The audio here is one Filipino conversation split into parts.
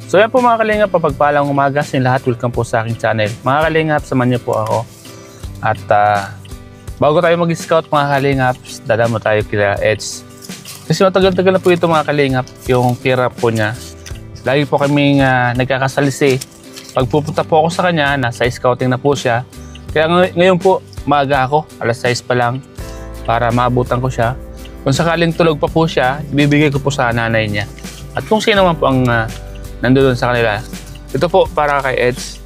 So yan po mga kalingap, papagpalang umaga sa lahat. Welcome po sa aking channel. Mga kalingap, samahan niyo po ako. At bago tayo mag-scout mga kalingap, dadamo tayo kila Edge. Kasi matagal-tagal na po ito mga kalingap, yung pira po niya. Lagi po kaming nagkakasalisi. Pag pupunta po ako sa kanya, nasa scouting na po siya. Kaya ngayon po, maaga ako, alas 6 pa lang, para maabutan ko siya. Kung sakaling tulog pa po siya, ibibigay ko po sa nanay niya. At kung sino man po ang nandoon sa kanila. Ito po para kay Edge.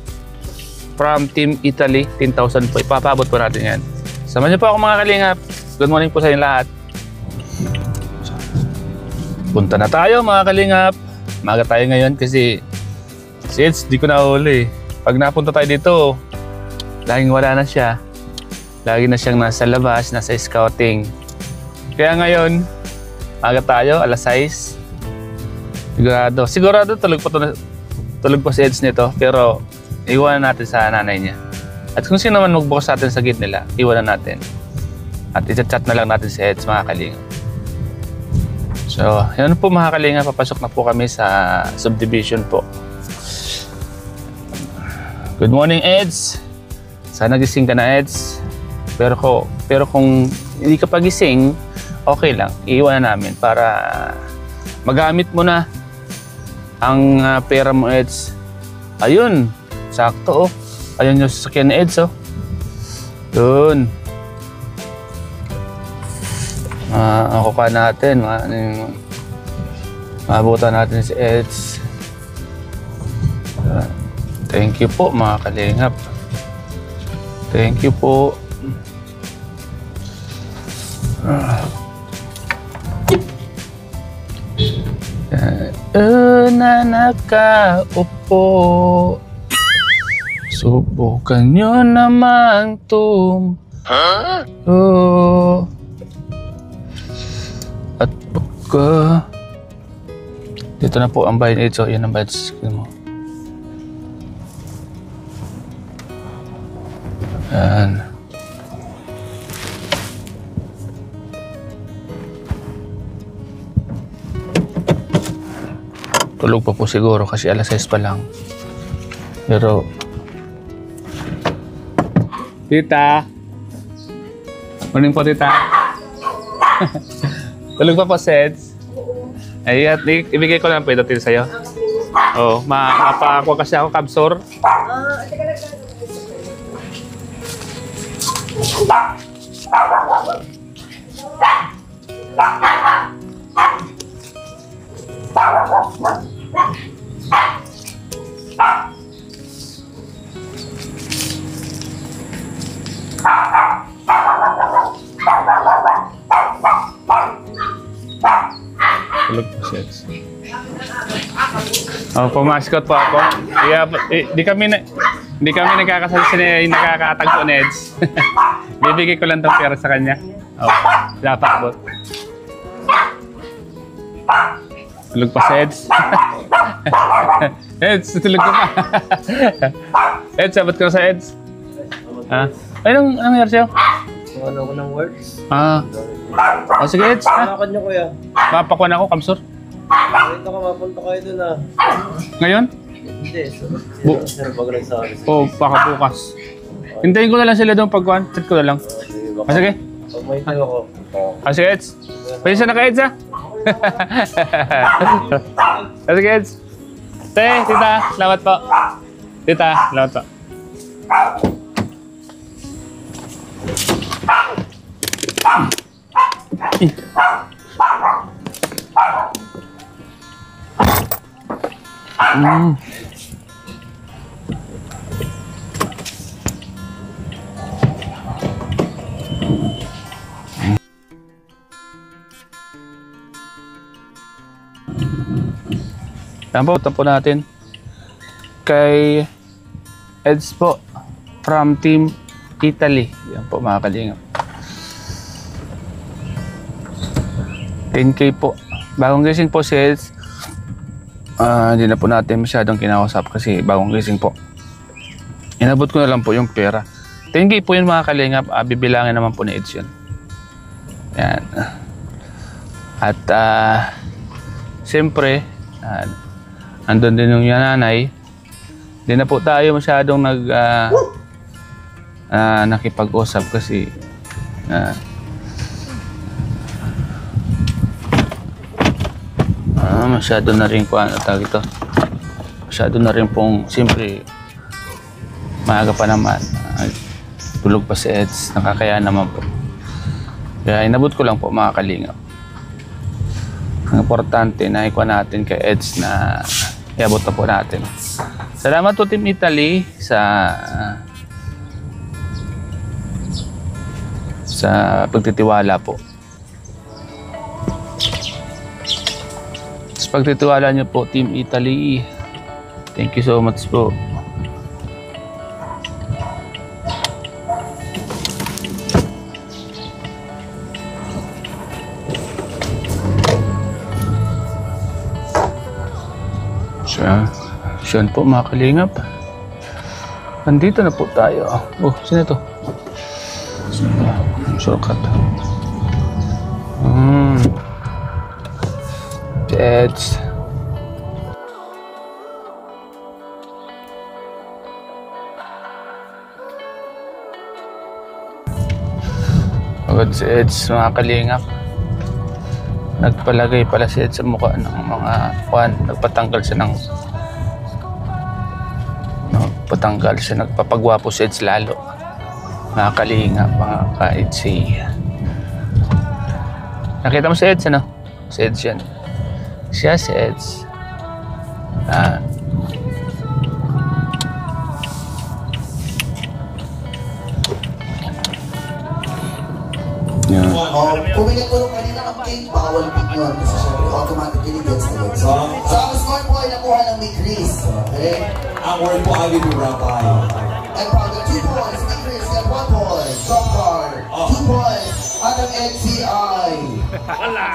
From Team Italy, 10,000 po. Ipapabot po natin yan. Samahan niyo po ako mga kalingap. Good morning po sa inyo lahat. Punta na tayo mga kalingap. Maaga tayo ngayon kasi si Edge di ko nahuli. Pag napunta tayo dito, laging wala na siya. Lagi na siyang nasa labas, nasa scouting. Kaya ngayon, maaga tayo, alas 6. Sigurado tulog pa si Edge nito, pero iwanan natin sa nanay niya. At kung sino man magbukas sa atin sa gate nila, iwanan natin. At i-chat na lang natin si Edge mga kalingap. So, yun po mga kalingap, papasok na po kami sa subdivision po. Good morning Edge. Sana gising ka na Edge. Pero kung hindi ka pagising, okay lang, iiwanan namin para magamit mo na ang pera mo Edge. Ayun, sakto oh. Ayun yung sasakyan ni Edge oh. Doon. Ako pa natin, maabutan natin si Edge. Thank you po mga kalingap. Thank you po. Na nakaupo, subukan nyo naman at pagka dito na po ang bayan ito, yan ang bayan mo. Yan. Tulog pa po siguro kasi alas 6 pa lang. Pero Tita. Morning po Tita. Tulog pa po Seds. Ay, ibigay ko lang po ito Tita sa'yo. Oo, mapakuha kasi ako kabsor. Tulog po Seds. Pumascot po ako. Di kami nakakatagpo ni Edge. Bibigay ko lang itong pera sa kanya. Dapat po. Tulog pa si Edge. Edge, tulog ko pa. Edge, sabot ko sa Edge. Anong nangyari sa'yo? Ano ko ng words? Sige Edge. Nakakad niyo kuya. Mapakuan ako, kamsur. Dito ka, mapunta kayo dun Ngayon? Hindi, sir, pag nagsabi. Baka bukas. Hintayin ko na lang sila doon pagkuhan. Chat ko na lang. Sige. Pag may tayo ako. Sige Edge. Pwede siya naka Edge Sige Edge. Tita, salamat po. Tita, salamat po. Yan po, tapo natin kay Edge po from Team Italy. Yan po mga kalingap. 10K po. Bagong gising po si Edge. Hindi na po natin masyadong kinakausap kasi bagong gising po. Inabot ko na lang po yung pera. 10K po yun mga kalingap. Bibilangin naman po ni Edge yun. Yan. At siyempre andun din yung nanay. Hindi na po tayo masyadong nakipag-usap kasi masyado na rin po masyado na rin pong siyempre maaga pa naman, tulog pa si Eds, nakakaya naman po, kaya inabot ko lang po mga kalingap. Ang importante na ikuha natin kay Eds na iabot na po natin. Salamat po Team Italy sa pagtitiwala po. Sa pagtitiwala niyo po Team Italy, thank you so much po. Siyan po mga kalingap. Nandito na po tayo. Oh, sino ito? Shortcut. Jets. Pagod si Eds mga kalingap. Nagpalagay pala si Eds sa mukha ng mga nagpatanggal siya, nagpapagwapo si Eds lalo. Mga kalingap, mga ka-Edsi. Nakita mo si Eds, ano? Si Eds yan. Siya si Eds. Kung pinagulong kanina ang cake, bawal pick yun. Kasi syempre, automatically gets na yun. So, ang score po ay nakuha ng ni Chris. Okay? Ang word po ay bibirapay. And from the 2 points, ni Chris got 1 point. Top card, 2 points. At ang NCI.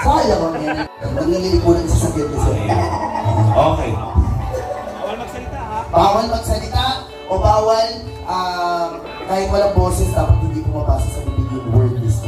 Sayang ang yan. Nanglilikunan sa sakit kasi. Okay. Bawal magsalita o bawal kahit walang boses, dapat hindi pumapasa sa bibig yung word list.